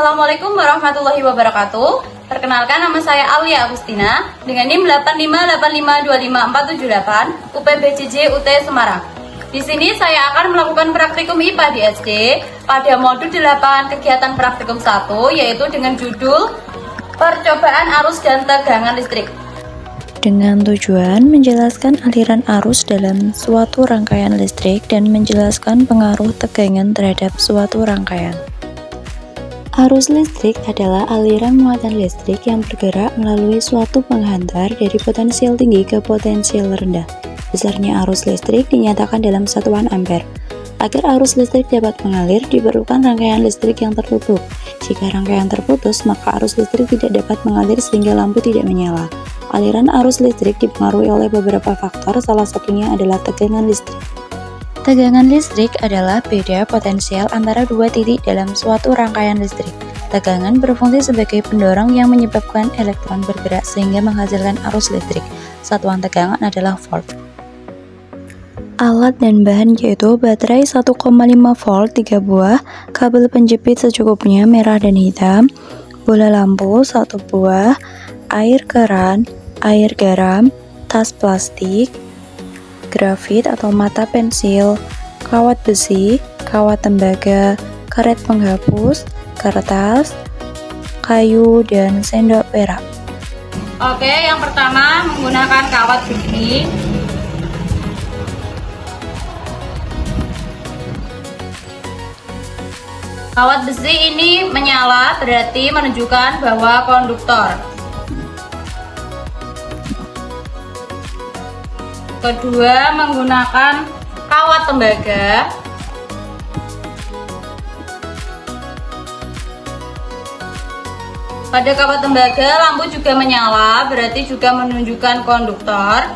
Assalamualaikum warahmatullahi wabarakatuh. Perkenalkan, nama saya Alia Agustina dengan NIM 8585255478 UPBJJ UT Semarang. Di sini saya akan melakukan praktikum IPA di SD pada modul 8 kegiatan praktikum 1, yaitu dengan judul Percobaan Arus dan Tegangan Listrik. Dengan tujuan menjelaskan aliran arus dalam suatu rangkaian listrik dan menjelaskan pengaruh tegangan terhadap suatu rangkaian. Arus listrik adalah aliran muatan listrik yang bergerak melalui suatu penghantar dari potensial tinggi ke potensial rendah. Besarnya arus listrik dinyatakan dalam satuan ampere. Agar arus listrik dapat mengalir, diperlukan rangkaian listrik yang tertutup. Jika rangkaian terputus, maka arus listrik tidak dapat mengalir sehingga lampu tidak menyala. Aliran arus listrik dipengaruhi oleh beberapa faktor, salah satunya adalah tegangan listrik. Tegangan listrik adalah beda potensial antara dua titik dalam suatu rangkaian listrik. Tegangan berfungsi sebagai pendorong yang menyebabkan elektron bergerak sehingga menghasilkan arus listrik. Satuan tegangan adalah volt. Alat dan bahan yaitu baterai 1,5 volt 3 buah, kabel penjepit secukupnya merah dan hitam, bola lampu 1 buah, air keran, air garam, tas plastik, grafit atau mata pensil, kawat besi, kawat tembaga, karet penghapus, kertas, kayu, dan sendok perak. Oke, yang pertama menggunakan kawat besi. Kawat besi ini menyala, berarti menunjukkan bahwa konduktor. Kedua, menggunakan kawat tembaga. Pada kawat tembaga, lampu juga menyala, berarti juga menunjukkan konduktor.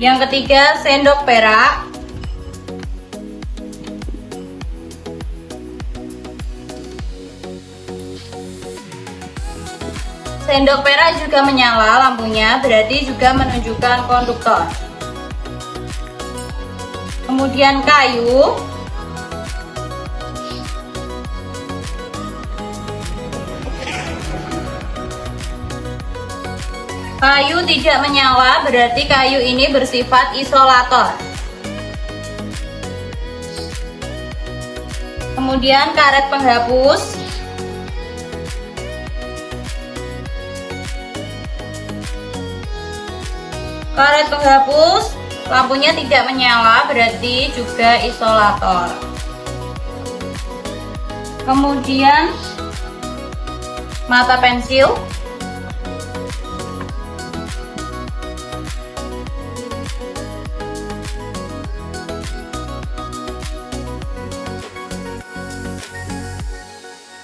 Yang ketiga, sendok perak. Sendok perak juga menyala lampunya, berarti juga menunjukkan konduktor. Kemudian kayu. Kayu tidak menyala, berarti kayu ini bersifat isolator. Kemudian karet penghapus. Karet penghapus, lampunya tidak menyala, berarti juga isolator. Kemudian mata pensil.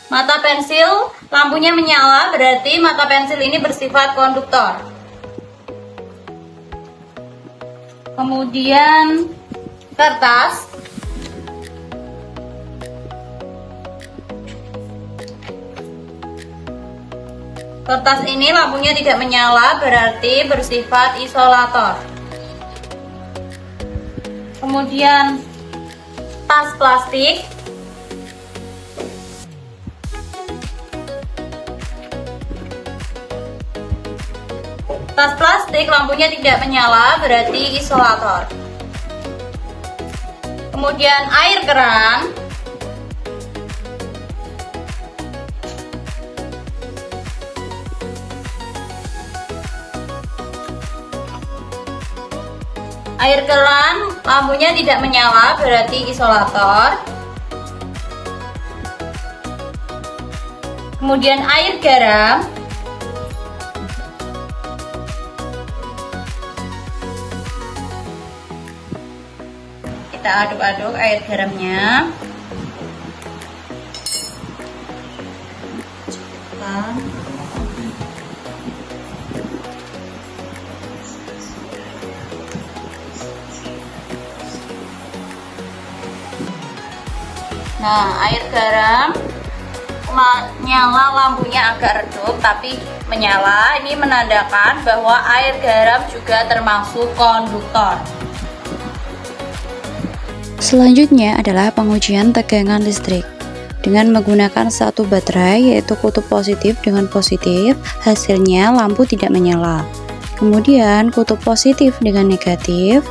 Mata pensil, lampunya menyala, berarti mata pensil ini bersifat konduktor. Kemudian kertas. Kertas ini lampunya tidak menyala, berarti bersifat isolator. Kemudian tas plastik. Tas plastik lampunya tidak menyala, berarti isolator. Kemudian air keran. Air keran lampunya tidak menyala, berarti isolator. Kemudian air garam. Kita aduk-aduk air garamnya. Nah, air garam menyala, lampunya agak redup tapi menyala. Ini menandakan bahwa air garam juga termasuk konduktor. Selanjutnya adalah pengujian tegangan listrik. Dengan menggunakan satu baterai yaitu kutub positif dengan positif, hasilnya lampu tidak menyala. Kemudian kutub positif dengan negatif,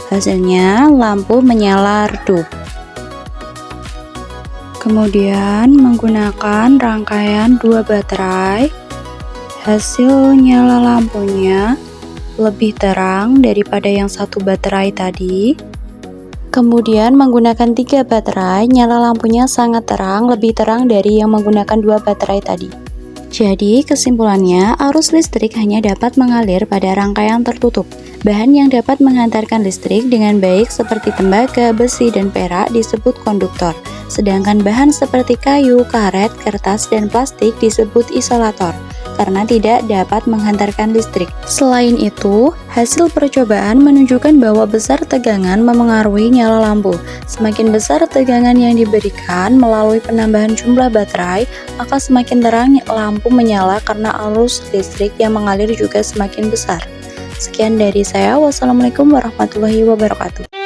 hasilnya lampu menyala redup. Kemudian menggunakan rangkaian dua baterai, hasil nyala lampunya lebih terang daripada yang satu baterai tadi. Kemudian menggunakan 3 baterai, nyala lampunya sangat terang, lebih terang dari yang menggunakan 2 baterai tadi. Jadi kesimpulannya, arus listrik hanya dapat mengalir pada rangkaian tertutup. Bahan yang dapat menghantarkan listrik dengan baik seperti tembaga, besi, dan perak disebut konduktor. Sedangkan bahan seperti kayu, karet, kertas, dan plastik disebut isolator karena tidak dapat menghantarkan listrik. Selain itu, hasil percobaan menunjukkan bahwa besar tegangan memengaruhi nyala lampu. Semakin besar tegangan yang diberikan melalui penambahan jumlah baterai, maka semakin terang lampu menyala karena arus listrik yang mengalir juga semakin besar. Sekian dari saya. Wassalamualaikum warahmatullahi wabarakatuh.